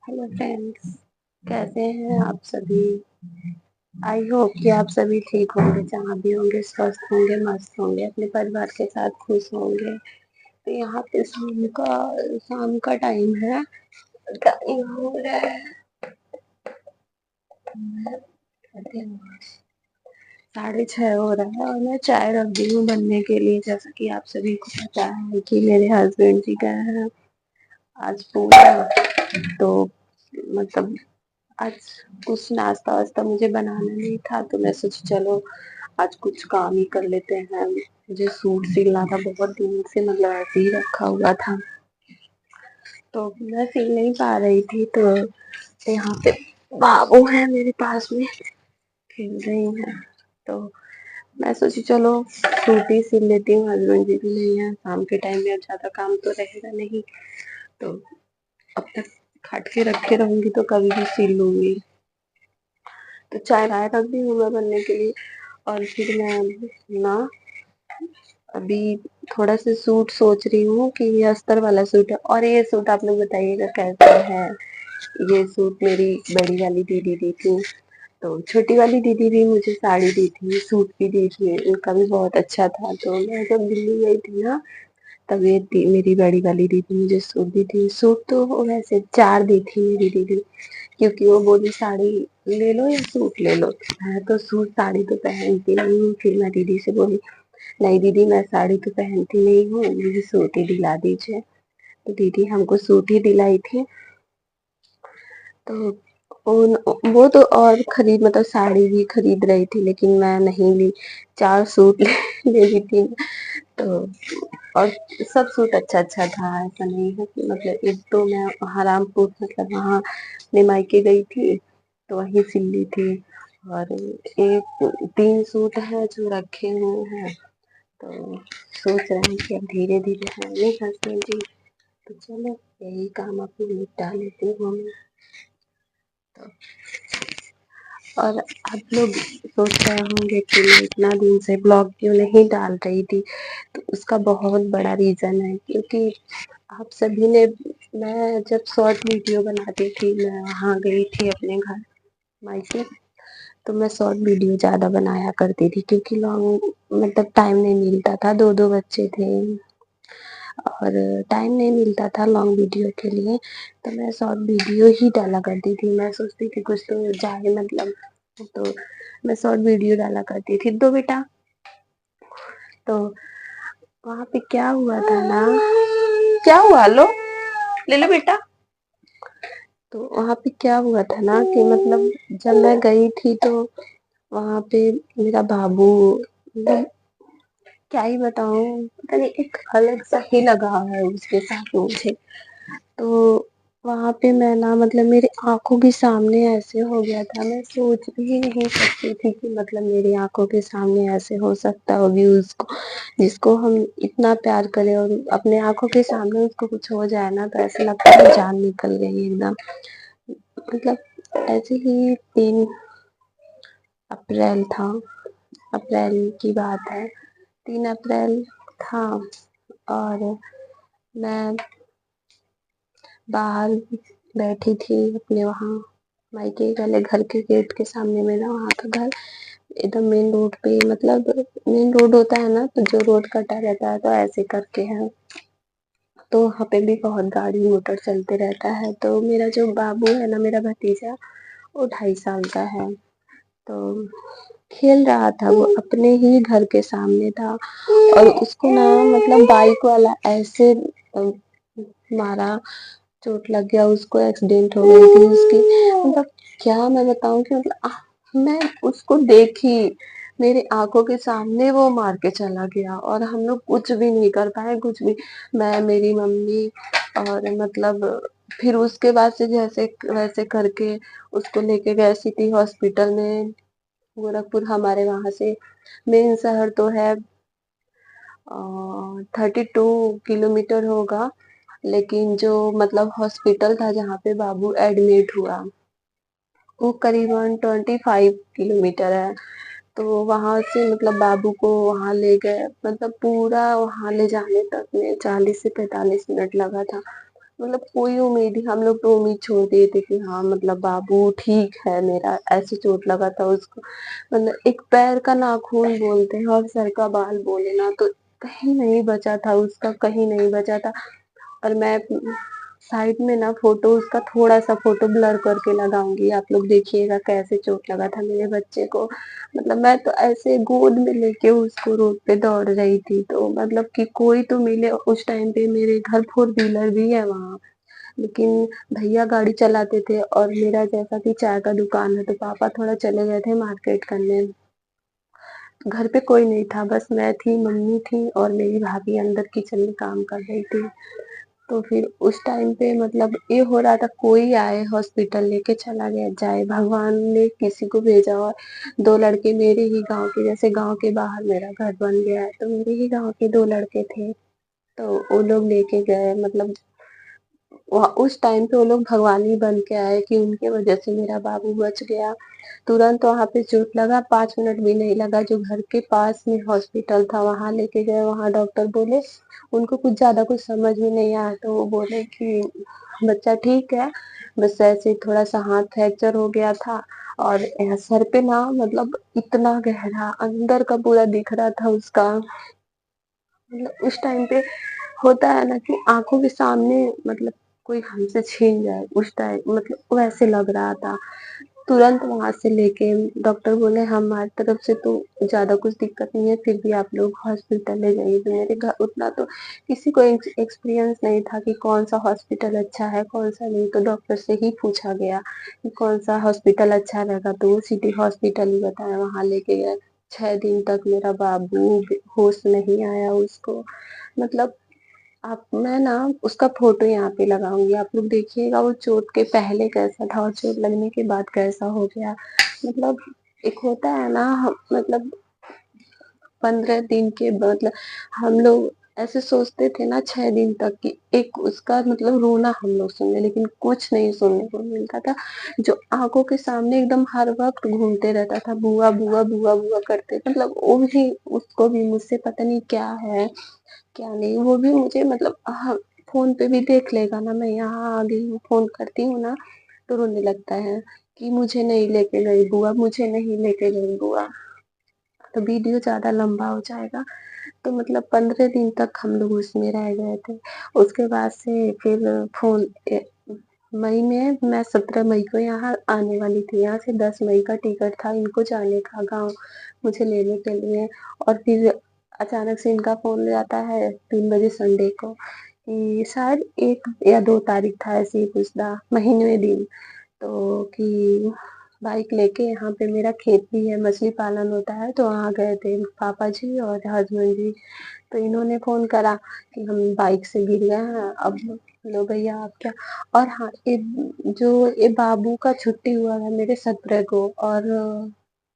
Hello friends, कैसे हैं आप सभी। आई होप कि आप सभी ठीक होंगे, जहाँ भी होंगे स्वस्थ होंगे, मस्त होंगे, अपने परिवार के साथ खुश होंगे। तो यहाँ पे शाम का टाइम है। टाइम हो रहा है 6:30 हो रहा है और मैं चाय रख दी हूँ बनने के लिए। जैसा कि आप सभी को पता है कि मेरे हस्बैंड जी गए हैं आज पूरा, तो मतलब आज कुछ नाश्ता वास्ता मुझे बनाना नहीं था, तो मैं सोची चलो आज कुछ काम ही कर लेते हैं। मुझे सूट सिलना था, बहुत दिन से मतलब ऐसे ही रखा हुआ था, तो मैं सिल नहीं पा रही थी। तो यहाँ पे बाबू है मेरे पास में, खेल रही है, तो मैं सोची चलो सूट ही सिल लेती हूँ। हस्बैंड जी भी नहीं है, शाम के टाइम में अब ज्यादा काम तो रहेगा नहीं, तो अब तक खाट के रखे रहूंगी तो कभी भी सिल लूंगी। तो चाय राय रख दी हूँ मैं बनने के लिए, और फिर मैं ना अभी थोड़ा सा सूट सोच रही हूँ कि ये अस्तर वाला सूट है, और ये सूट आप लोग बताइएगा कैसा है। ये सूट मेरी बड़ी वाली दीदी दी थी, तो छोटी वाली दीदी भी मुझे साड़ी दी थी, सूट भी दी थी, उनका भी बहुत अच्छा था। तो मैं जब दिल्ली गई थी ना, तब ये मेरी बड़ी वाली दीदी मुझे सूट दी थी। सूट तो वैसे 4 दी थी मेरी दीदी, क्योंकि वो बोली साड़ी ले लो या सूट ले लो। मैं तो सूट साड़ी तो पहनती नहीं हूँ, फिर मैं दीदी से बोली नहीं दीदी मैं साड़ी तो पहनती नहीं हूँ, मुझे सूट ही दिला दीजिए। तो दीदी हमको सूट ही दिलाई थी। तो उन वो तो और खरीद मतलब साड़ी भी खरीद रही थी, लेकिन मैं नहीं ली, 4 सूट ले ली थी। तो और सब सूट अच्छा अच्छा था, ऐसा नहीं है कि मतलब एक तो मैं हरामपुर मतलब वहाँ अपने मायके गई थी तो वहीं सिल ली थी, और एक 3 सूट है जो रखे हुए हैं। तो सोच रहे हैं कि अब धीरे धीरे है नहीं हस्बैंड जी, तो चलो यही काम अपने निपटा लेती हूँ मैं। तो और आप लोग सोच रहे होंगे कि मैं इतना दिन से ब्लॉग क्यों नहीं डाल रही थी, तो उसका बहुत बड़ा रीजन है, क्योंकि आप सभी ने मैं जब शॉर्ट वीडियो बनाती थी, मैं वहाँ गई थी अपने घर मायके, तो मैं शॉर्ट वीडियो ज्यादा बनाया करती थी, क्योंकि लॉन्ग मतलब टाइम नहीं मिलता था, 2 बच्चे थे और टाइम नहीं मिलता था लॉन्ग वीडियो के लिए। तो मैं शॉर्ट वीडियो ही डाला करती थी, मैं सोचती थी कुछ तो जाए मतलब, तो मैं शॉर्ट वीडियो डाला करती थी। तो बेटा, तो वहां पे क्या हुआ था ना, क्या हुआ लो ले लो बेटा। तो वहां पे क्या हुआ था ना कि मतलब जब मैं गई थी तो वहां पे मेरा बाबू मतलब क्या ही बताऊं, पता नहीं एक अलग सा ही लगाव है उसके साथ मुझे। तो वहां पे मैं ना मतलब मेरे आंखों के सामने ऐसे हो गया था, मैं सोच भी नहीं सकती थी कि मतलब मेरी आंखों के सामने ऐसे हो सकता होगी। उसको जिसको हम इतना प्यार करें और अपने आंखों के सामने उसको कुछ हो जाए ना, तो ऐसा लगता है जान निकल गई एकदम। मतलब ऐसे ही 3 अप्रैल था, अप्रैल की बात है, 3 अप्रैल था, और मैं बाहर बैठी थी अपने वहाँ मायके वाले घर के गेट के सामने, मेरा वहाँ का घर एकदम मेन रोड पे, मतलब मेन रोड होता है ना, तो जो रोड कटा रहता है तो ऐसे करके है, तो वहाँ पे भी बहुत गाड़ी मोटर चलते रहता है। तो मेरा जो बाबू है ना, मेरा भतीजा, वो 2.5 साल का है, तो खेल रहा था, वो अपने ही घर के सामने था, और उसको ना मतलब बाइक वाला ऐसे मारा, चोट लग गया, उसको एक्सीडेंट हो गई थी उसकी। मतलब क्या मैं बताऊं कि मतलब मैं उसको देखी, मेरे आंखों के सामने वो मार के चला गया, और हम लोग कुछ भी नहीं कर पाए, कुछ भी, मैं मेरी मम्मी, और मतलब फिर उसके बाद से जैसे वैसे करके उसको लेके गए सिटी हॉस्पिटल में, गोरखपुर, हमारे वहां से मेन शहर तो है 32 किलोमीटर होगा, लेकिन जो मतलब हॉस्पिटल था जहाँ पे बाबू एडमिट हुआ, वो करीबन 25 किलोमीटर है। तो वहां से मतलब बाबू को वहां ले गए, मतलब पूरा वहां ले जाने तक में 40 से 45 मिनट लगा था। मतलब कोई उम्मीद ही, हम लोग तो उम्मीद छोड़ दिए थे कि हाँ मतलब बाबू ठीक है मेरा, ऐसे चोट लगा था उसको। मतलब एक पैर का नाखून बोलते हैं और सर का बाल बोले ना, तो कहीं नहीं बचा था उसका, कहीं नहीं बचा था। और मैं साइड में ना फोटो, उसका थोड़ा सा फोटो ब्लर करके लगाऊंगी, आप लोग देखिएगा कैसे चोट लगा था मेरे बच्चे को। मतलब मैं तो ऐसे गोद में लेके उसको रोड पे दौड़ रही थी, तो मतलब कि कोई तो मिले। उस टाइम पे मेरे घर फोर व्हीलर भी है वहां, लेकिन भैया गाड़ी चलाते थे और मेरा जैसा कि चाय का दुकान है, तो पापा थोड़ा चले गए थे मार्केट करने। घर पे कोई नहीं था, बस मैं थी, मम्मी थी और मेरी भाभी अंदर किचन में काम कर रही थी। तो फिर उस टाइम पे मतलब ये हो रहा था, कोई आए हॉस्पिटल लेके चला गया जाए, भगवान ने किसी को भेजा। और दो लड़के मेरे ही गांव के, जैसे गांव के बाहर मेरा घर बन गया है, तो मेरे ही गांव के दो लड़के थे, तो वो लोग लेके गए। मतलब उस टाइम पे वो लोग भगवान ही बन के आए कि उनके वजह से मेरा बाबू बच गया। तुरंत वहां पे चोट लगा, 5 मिनट भी नहीं लगा, जो घर के पास में हॉस्पिटल था वहां लेके गए। वहां डॉक्टर बोले, उनको कुछ ज्यादा कुछ समझ में नहीं आया, तो वो बोले कि बच्चा ठीक है, बस ऐसे थोड़ा सा हाथ फ्रैक्चर हो गया था। और सर पे ना मतलब इतना गहरा अंदर का पूरा दिख रहा था उसका। मतलब उस टाइम पे होता है ना कि आंखों के सामने मतलब कोई हमसे छीन जाए, उस टाइम मतलब वैसे लग रहा था। तुरंत वहां से लेके डॉक्टर बोले हमारी तरफ से तो ज्यादा कुछ दिक्कत नहीं है, फिर भी आप लोग हॉस्पिटल ले जाइए। तो मेरे घर उतना तो किसी को एक्सपीरियंस नहीं था कि कौन सा हॉस्पिटल अच्छा है कौन सा नहीं, तो डॉक्टर से ही पूछा गया कि कौन सा हॉस्पिटल अच्छा रहेगा, तो वो सिटी हॉस्पिटल ही बताया, वहां लेके गए। 6 दिन तक मेरा बाबू होश नहीं आया उसको। मतलब आप, मैं ना उसका फोटो यहाँ पे लगाऊंगी, आप लोग देखिएगा वो चोट के पहले कैसा था और चोट लगने के बाद कैसा हो गया। मतलब एक होता है ना मतलब 15 दिन के मतलब हम लोग ऐसे सोचते थे ना 6 दिन तक कि एक उसका मतलब रोना हम लोग सुने, लेकिन कुछ नहीं सुनने को मिलता था। जो आंखों के सामने एकदम हर वक्त घूमते रहता था, बुआ बुआ बुआ बुआ करते, मतलब वो भी, उसको भी मुझसे पता नहीं क्या है क्या नहीं, वो भी मुझे मतलब फोन पे भी देख लेगा ना, मैं यहाँ आ गई हूँ फोन करती हूँ ना, तो रोने लगता है कि मुझे नहीं लेके गई बुआ, मुझे नहीं लेके गई बुआ। तो वीडियो ज्यादा लंबा हो जाएगा। तो मतलब 15 दिन तक हम लोग उसमें रह गए थे। उसके बाद से फिर फोन मई में, मैं 17 मई को यहाँ आने वाली थी, यहाँ से 10 मई का टिकट था इनको जाने का गाँव, मुझे लेने के लिए। और फिर अचानक से इनका फोन जाता है 3 बजे संडे को कि शायद 1 या 2 तारीख था, ऐसे ही कुछ था महीने में दिन, तो कि बाइक लेके यहाँ पे मेरा खेत भी है, मछली पालन होता है, तो वहाँ गए थे पापा जी और हस्बैंड जी। तो इन्होंने फोन करा कि हम बाइक से गिर गए हैं, अब लो भैया आप क्या। और हाँ, ये बाबू का छुट्टी हुआ था मेरे 17 को, और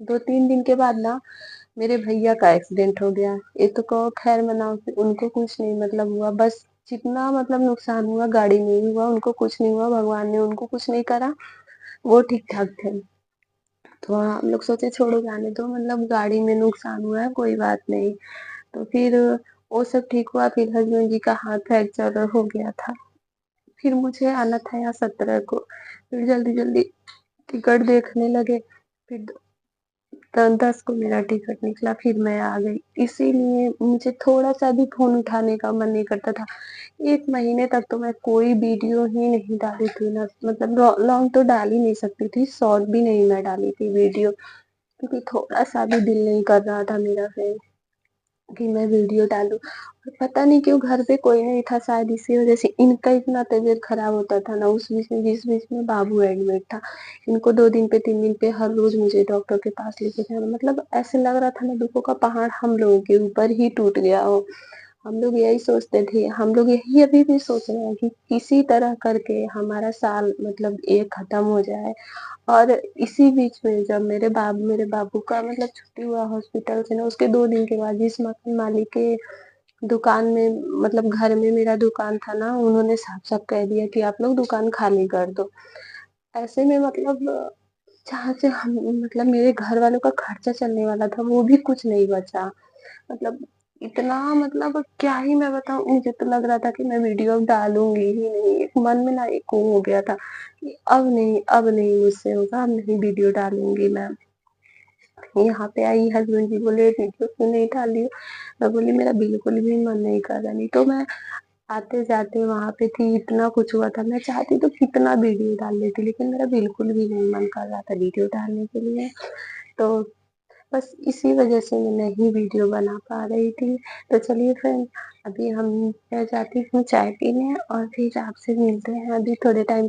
2-3 दिन के बाद ना मेरे भैया का एक्सीडेंट हो गया। ये तो कहो खैर मनाओ कि उनको कुछ नहीं मतलब हुआ, बस जितना मतलब नुकसान हुआ गाड़ी में ही हुआ, उनको कुछ नहीं हुआ, भगवान ने उनको कुछ नहीं करा, वो ठीक ठाक थे। तो हम लोग सोचे छोड़ो जाने दो, मतलब गाड़ी में नुकसान हुआ है कोई बात नहीं। तो फिर वो सब ठीक हुआ, फिर हस्बैंड जी का हाथ फ्रैक्चर हो गया था। फिर मुझे आना था यहाँ 17 को, फिर जल्दी जल्दी टिकट देखने लगे, फिर 10 को मेरा टिकट निकला, फिर मैं आ गई। इसीलिए मुझे थोड़ा सा भी फोन उठाने का मन नहीं करता था। 1 महीने तक तो मैं कोई वीडियो ही नहीं डाली थी ना, मतलब लॉन्ग तो डाल ही नहीं सकती थी, शॉर्ट भी नहीं मैं डाली थी वीडियो, क्योंकि थोड़ा सा भी दिल नहीं कर रहा था मेरा फिर कि मैं वीडियो डालूं। और पता नहीं क्यों घर पे कोई नहीं था, शायद इसी वजह से इनका इतना तबीयत खराब होता था ना, उस बीच में जिस बीच में बाबू एडमिट था, इनको 2 दिन पे 3 दिन पे हर रोज मुझे डॉक्टर के पास लेके जाना, मतलब ऐसे लग रहा था ना दुखों का पहाड़ हम लोगों के ऊपर ही टूट गया हो। हम लोग यही सोचते थे, हम लोग यही अभी भी सोच रहे हैं कि किसी तरह करके हमारा साल मतलब ये खत्म हो जाए। और इसी बीच में जब मेरे बाबू का मतलब छुट्टी हुआ हॉस्पिटल से ना, उसके 2 दिन के बाद जिस मकान मालिक के दुकान में मतलब घर में मेरा दुकान था ना, उन्होंने साफ साफ कह दिया कि आप लोग दुकान खाली कर दो। ऐसे में मतलब जहाँ से हम मतलब मेरे घर वालों का खर्चा चलने वाला था वो भी कुछ नहीं बचा। मतलब इतना मतलब क्या ही मैं बताऊँ, मुझे तो लग रहा था कि मैं वीडियो अब डालूँगी ही नहीं। एक मन में ना एक वो हो गया था कि अब नहीं मुझसे होगा, अब नहीं वीडियो डालूँगी मैं। यहाँ पे आई हस्बैंड जी बोले वीडियो क्यों नहीं डाल रही हो? मैं बोली मेरा बिल्कुल भी मन नहीं कर रहा, नहीं तो मैं आते-जाते वहाँ पे थी, इतना कुछ हुआ था, मैं चाहती तो कितना वीडियो डाल लेती, लेकिन मेरा बिल्कुल भी नहीं मन कर रहा था वीडियो डालने के लिए। तो बस इसी वजह से मैं नहीं वीडियो बना पा रही थी। तो चलिए फ्रेंड, अभी मैं जाती हूँ चाय पीने और फिर आपसे मिलते हैं अभी थोड़े टाइम